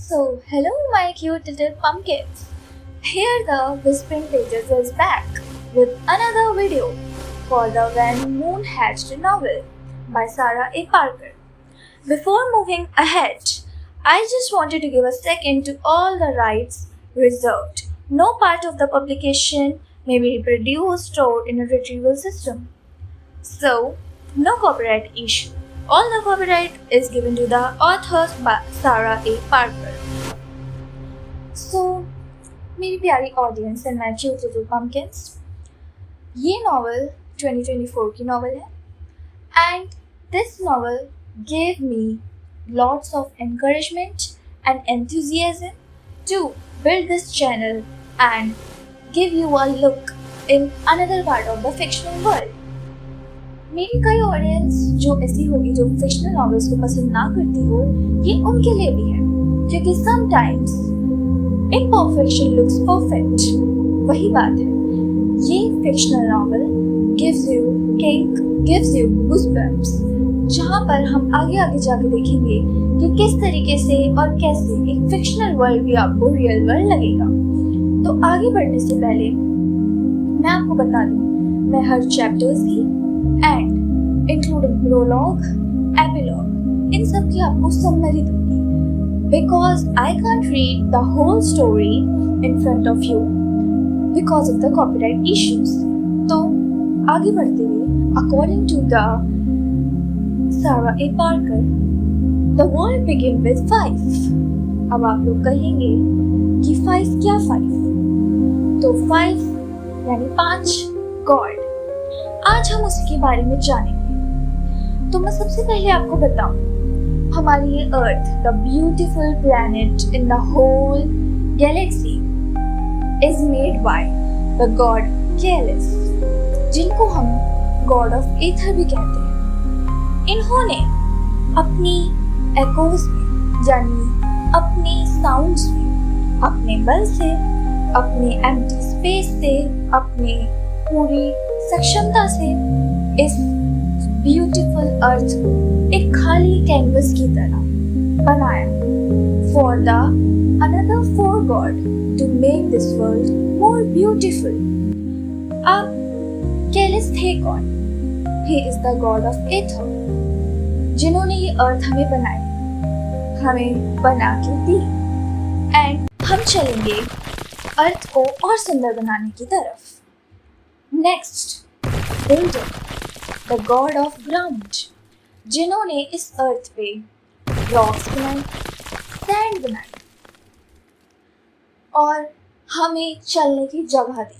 So, hello my cute little pumpkins. Here the Whispering Pages is back with another video for the When Moon Hatched novel by Sarah A. Parker. Before moving ahead, I just wanted to give a second to all the rights reserved. No part of the publication may be reproduced or in a retrieval system. So, no copyright issue. All the copyright is given to the author Sarah A. Parker. So, मेरी प्यारी audience and my cute little pumpkins, ये novel 2024 की novel है and this novel gave me lots of encouragement and enthusiasm to build this channel and give you a look in another part of the fictional world. मेरी कई audience जो ऐसी होगी जो fictional novels को पसंद ना करती हो, ये उनके लिए भी है क्योंकि समटाइम्स imperfection looks perfect. वही बात है, ये fictional novel gives you kick, gives you goosebumps, जहाँ पर हम आगे आगे जाके देखेंगे कि किस तरीके से और कैसे एक फिक्शनल वर्ल्ड भी आपको रियल वर्ल्ड लगेगा। तो आगे बढ़ने से पहले मैं आपको बता दूँ, मैं हर चैप्टर्स की एंड इंक्लूडिंग प्रोलॉग, एपिलॉग, इन सब की आपको समरी दूंगी because I can't read the whole story in front of you because of the copyright issues. तो आगे बढ़ते हुए, according to the Sarah A. Parker, the world begins with 5. अब आप लोग कहेंगे कि 5 क्या 5? तो 5 यानी 5 गॉड। आज हम उसी के बारे में जानेंगे। तो मैं सबसे पहले आपको बताऊं, हमारी ये earth, the beautiful planet in the whole galaxy, is made by the god Kelis, जिनको हम गॉड ऑफ एथर भी कहते हैं। इन्होंने अपनी एकोस में, यानी अपनी साउंड्स में, अपने बल से, अपने एम्प्टी स्पेस से, अपने पूरी सक्षमता से इस ब्यूटीफुल अर्थ को एक खाली कैनवस की तरह बनाया for the another 4 god to make this world more beautiful. अब केलिस थे कौन? He is the god of ether, जिन्होंने ये अर्थ हमें बनाई, हमें बना के दी एंड हम चलेंगे अर्थ को और सुंदर बनाने की तरफ। Next, builder, the god of ground, जिन्होंने इस अर्थ पे रॉक्स बनाई, सैंड बनाई और हमें चलने की जगह दी।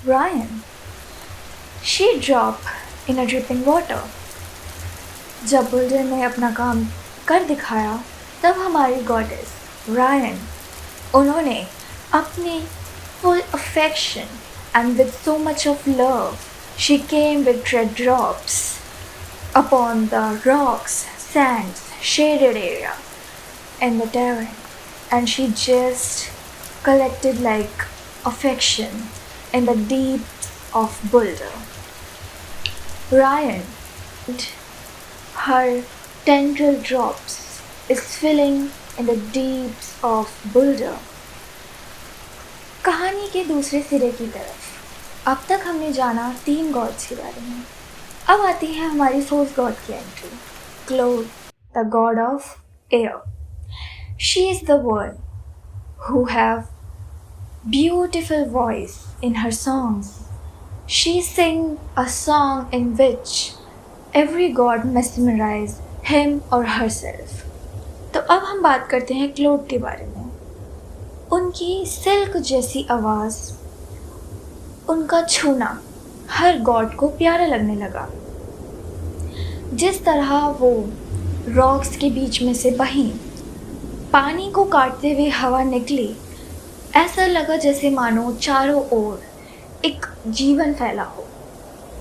Ryan, she drop in a dripping water. जब बिल्डर ने अपना काम कर दिखाया, तब हमारी गॉडेस रायन, उन्होंने अपनी full affection and with so much of love, she came with red drops upon the rocks, sands, shaded area in the terrain, and she just collected like affection in the deeps of Boulder. Ryan, her tendril drops is filling in the deeps of Boulder. कहानी के दूसरे सिरे की तरफ। अब तक हमने जाना 3 गॉड्स के बारे में। अब आती है हमारी 4th गॉड की entry, क्लोड, the god of air. She is the one who have beautiful voice in her songs. She Singh a song in which every God mesmerise him और हरसेल्फ। तो अब हम बात करते हैं क्लोड के बारे में। उनकी सिल्क जैसी आवाज़, उनका छूना हर गॉड को प्यारा लगने लगा। जिस तरह वो रॉक्स के बीच में से बही, पानी को काटते हुए हवा निकली, ऐसा लगा जैसे मानो चारों ओर एक जीवन फैला हो,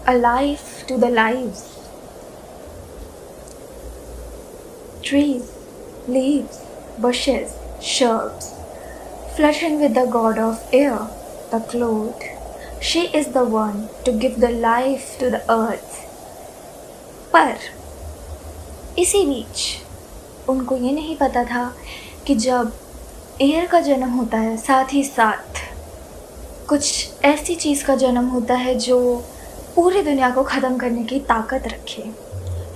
a life to the lives. Trees, leaves, bushes, shrubs, fluttering with the god of air, the cloud. She is the one to give the life to the earth. पर इसी बीच उनको ये नहीं पता था कि जब एयर का जन्म होता है साथ ही साथ कुछ ऐसी चीज़ का जन्म होता है जो पूरी दुनिया को ख़त्म करने की ताकत रखे।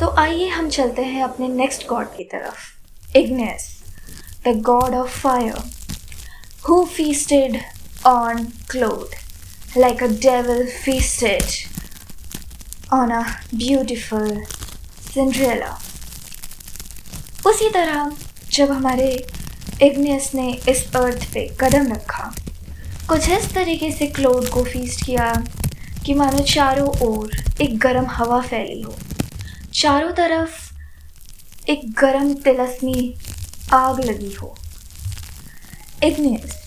तो आइए हम चलते हैं अपने नेक्स्ट गॉड की तरफ, Ignius, the god of fire, who feasted on cloud like a devil feasted on a beautiful Cinderella। उसी तरह जब हमारे इग्नियस ने इस अर्थ पे कदम रखा, कुछ इस तरीके से क्लोड को फीस्ट किया कि मानो चारों ओर एक गर्म हवा फैली हो, चारों तरफ एक गर्म तिलस्मी आग लगी हो। Igneous,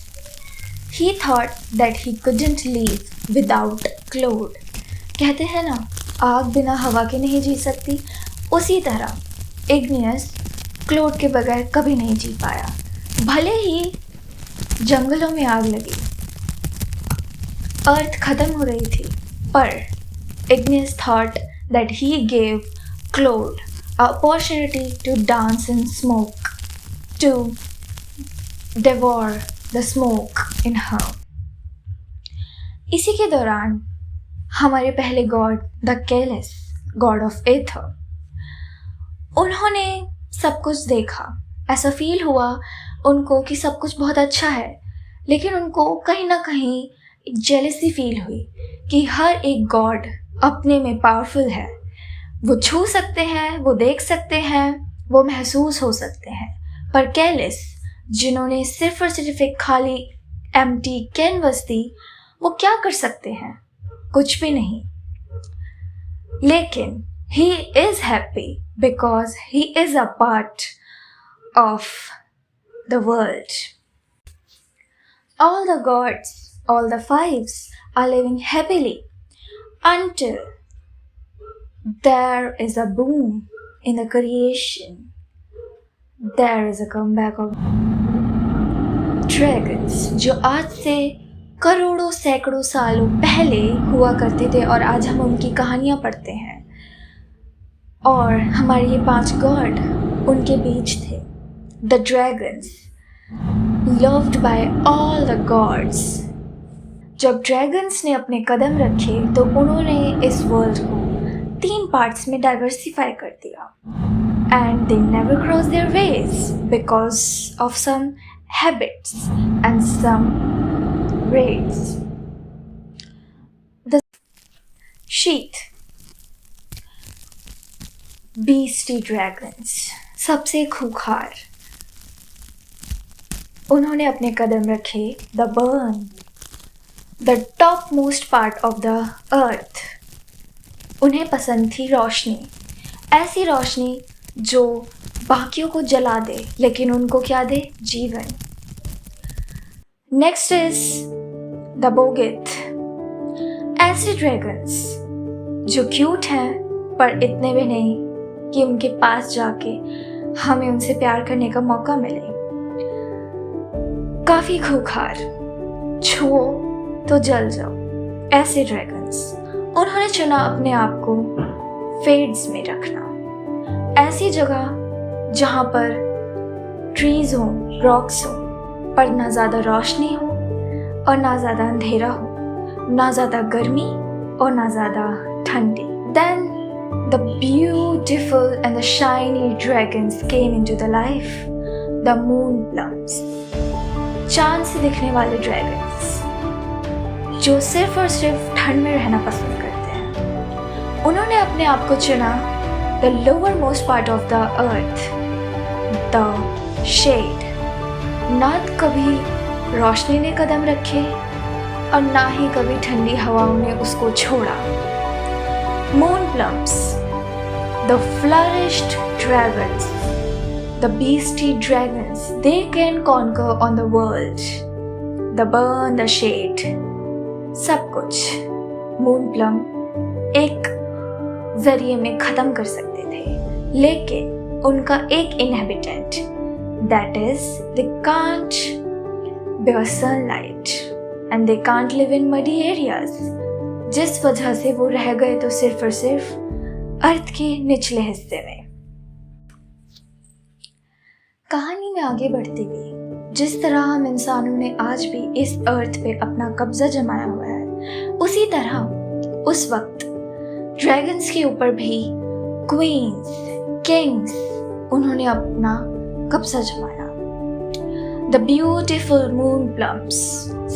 he thought that he couldn't live without Claude। कहते हैं ना, आग बिना हवा के नहीं जी सकती। उसी तरह इग्नियस क्लोड के बगैर कभी नहीं जी पाया। भले ही जंगलों में आग लगी, अर्थ ख़त्म हो रही थी, पर igneous thought that he gave Claude an opportunity to dance in smoke, to devour the smoke in her। इसी के दौरान हमारे पहले गॉड द केलेस, गॉड ऑफ एथर, उन्होंने सब कुछ देखा। ऐसा फील हुआ उनको कि सब कुछ बहुत अच्छा है, लेकिन उनको कहीं ना कहीं एक जेलसी फील हुई कि हर एक गॉड अपने में पावरफुल है। वो छू सकते हैं, वो देख सकते हैं, वो महसूस हो सकते हैं, पर केलेस, जिन्होंने सिर्फ और सिर्फ एक खाली एम्प्टी कैनवस दी, वो क्या कर सकते हैं? कुछ भी नहीं। लेकिन he is happy because he is a part of the world। All the gods, all the fives are living happily until there is a boom in the creation। There is a comeback of dragons, जो आज से करोड़ों सैकड़ों सालों पहले हुआ करते थे और आज हम उनकी कहानियाँ पढ़ते हैं। और हमारे ये 5 गॉड उनके बीच थे। The dragons, loved by all the gods. जब ड्रैगन्स ने अपने कदम रखे तो उन्होंने इस वर्ल्ड को 3 पार्ट्स में डाइवर्सिफाई कर दिया। And they never cross their ways because of some habits and some raids। The sheath, beastie dragons, सबसे खूंखार, उन्होंने अपने कदम रखे the burn, the topmost part of the earth। उन्हें पसंद थी रोशनी, ऐसी रोशनी जो बाकियों को जला दे लेकिन उनको क्या दे? जीवन। नेक्स्ट इज द बोगिथ, ऐसे ड्रैगन्स जो क्यूट हैं पर इतने भी नहीं कि उनके पास जाके हमें उनसे प्यार करने का मौका मिले। काफी खूंखार, छुओ तो जल जाओ, ऐसे ड्रैगन्स। उन्होंने चुना अपने आप को फेड्स में रखना, ऐसी जगह जहाँ पर ट्रीज हो, रॉक्स हो, पर ना ज़्यादा रोशनी हो और ना ज़्यादा अंधेरा हो, ना ज़्यादा गर्मी और ना ज़्यादा ठंडी। Then the beautiful and the shiny dragons came into the life, the moon plums, चांद से दिखने वाले ड्रैगन्स जो सिर्फ और सिर्फ ठंड में रहना पसंद करते हैं। उन्होंने अपने आप को चुना the lowermost part of the earth, the shade। ना कभी रोशनी ने कदम रखे और ना ही कभी ठंडी हवाओं ने उसको छोड़ा। Moon plums, the flourished dragons, the beastie dragons, they can conquer on the world, the burn, the shade, सब कुछ मून प्लम एक जरिए में ख़त्म कर सकते थे, लेकिन उनका एक inhabitant, that is they can't bear sunlight and they can't live in muddy areas, जिस वजह से वो रह गए तो सिर्फ और सिर्फ अर्थ के निचले हिस्से में। में आगे बढ़ती गई। जिस तरह हम इंसानों ने आज भी इस अर्थ पे अपना कब्जा जमाया हुआ है, उसी तरह उस वक्त ड्रैगन्स के ऊपर भी क्वींस, किंग्स, उन्होंने अपना कब्जा जमाया। The beautiful moon plums,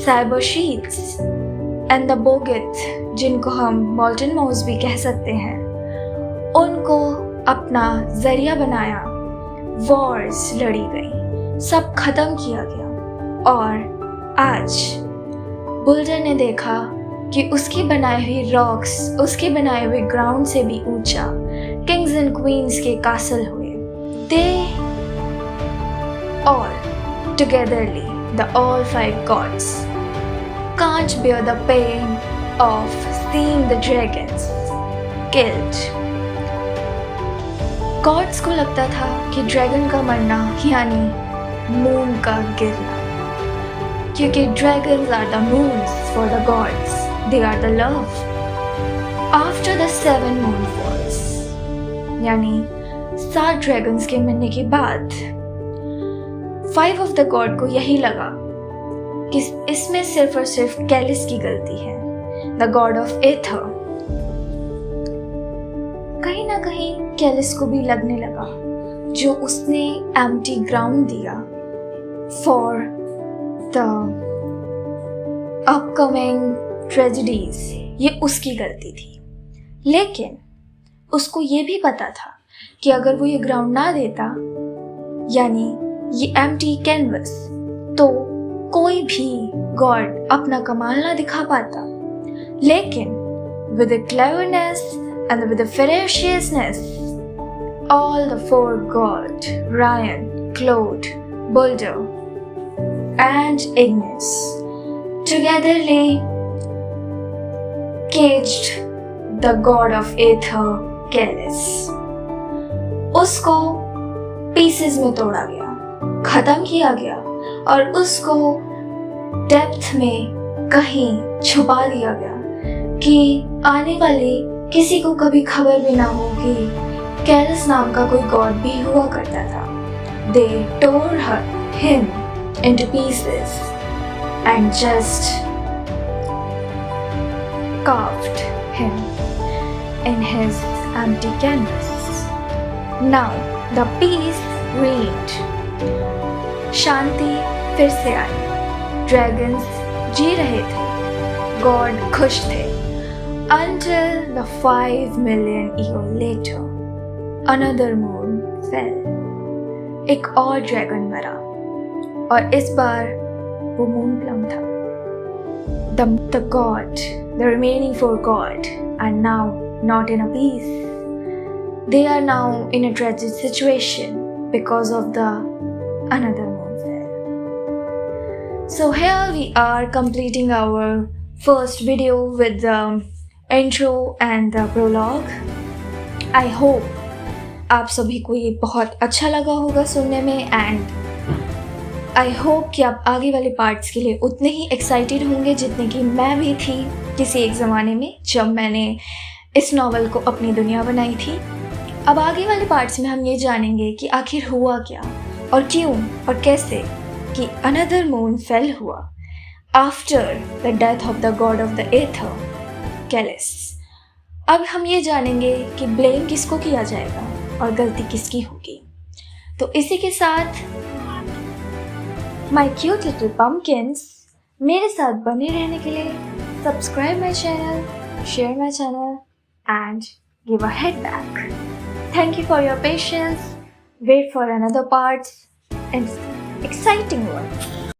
cyber sheets and the Bogith, जिनको हम मॉल्टन माउस भी कह सकते हैं, उनको अपना जरिया बनाया। वॉर्स लड़ी गई, सब खत्म किया गया। और आज बुल्डर ने देखा कि उसकी बनाई हुई रॉक्स, उसके बनाए हुए ग्राउंड से भी ऊंचा किंग्स एंड क्वींस के कासल हुए। दे all togetherly, the all five gods, can't bear the pain of seeing the dragons killed. Gods को लगता था कि ड्रैगन का मरना यानी मून का गिरना, क्योंकि dragons are the moons for the gods, they are the love. After the 7 moon falls, यानी 7 ड्रैगन्स के मरने के बाद 5 ऑफ द गॉड को यही लगा कि इसमें सिर्फ और सिर्फ कैलिस की गलती है, द गॉड ऑफ एथर। कहीं ना कहीं कैलिस को भी लगने लगा जो उसने एम्प्टी ग्राउंड दिया फॉर द अपकमिंग ट्रेजेडीज, ये उसकी गलती थी। लेकिन उसको ये भी पता था कि अगर वो ये ग्राउंड ना देता, यानी ये एम्प्टी कैनवस, तो कोई भी गॉड अपना कमाल ना दिखा पाता। लेकिन with the cleverness and with the ferociousness, all the 4 gods, Ryan, Claude, Boulder, and Ignis, togetherly caged the god of Aether, Caelus. उसको पीसेस में तोड़ा गया, खत्म किया गया और उसको डेप्थ में कहीं छुपा दिया गया कि आने वाले किसी को कभी खबर भी ना हो कि कैलस नाम का कोई गॉड भी हुआ करता था। They tore him into pieces and just carved him in his empty canvas. Now the peace reigned. शांति फिर से आई। ड्रैगन्स जी रहे थे, गॉड खुश थे। Until the 5 million year later, another moon fell. एक और ड्रैगन मरा और इस बार वो मून प्लम था। The god, the remaining 4 god, are now not in a peace. They are now in a tragic situation because of the another moon fell. So here we are completing our first video with the intro and the prologue. I hope आप सभी को ये बहुत अच्छा लगा होगा सुनने में, एंड आई होप कि आप आगे वाले पार्ट्स के लिए उतने ही एक्साइटेड होंगे जितने कि मैं भी थी किसी एक ज़माने में जब मैंने इस नॉवल को अपनी दुनिया बनाई थी। अब आगे वाले पार्ट्स में हम ये जानेंगे कि आखिर हुआ क्या और क्यों और कैसे कि अनदर मून फेल हुआ after the death of the god of the ether, कैलिस। अब हम ये जानेंगे कि ब्लेम किसको किया जाएगा और गलती किसकी होगी। तो इसी के साथ माय क्यूट लिटिल पम्पकिन्स, मेरे साथ बने रहने के लिए subscribe my channel, share my channel and give a head back. Thank you for your patience. Wait for another parts and exciting ones.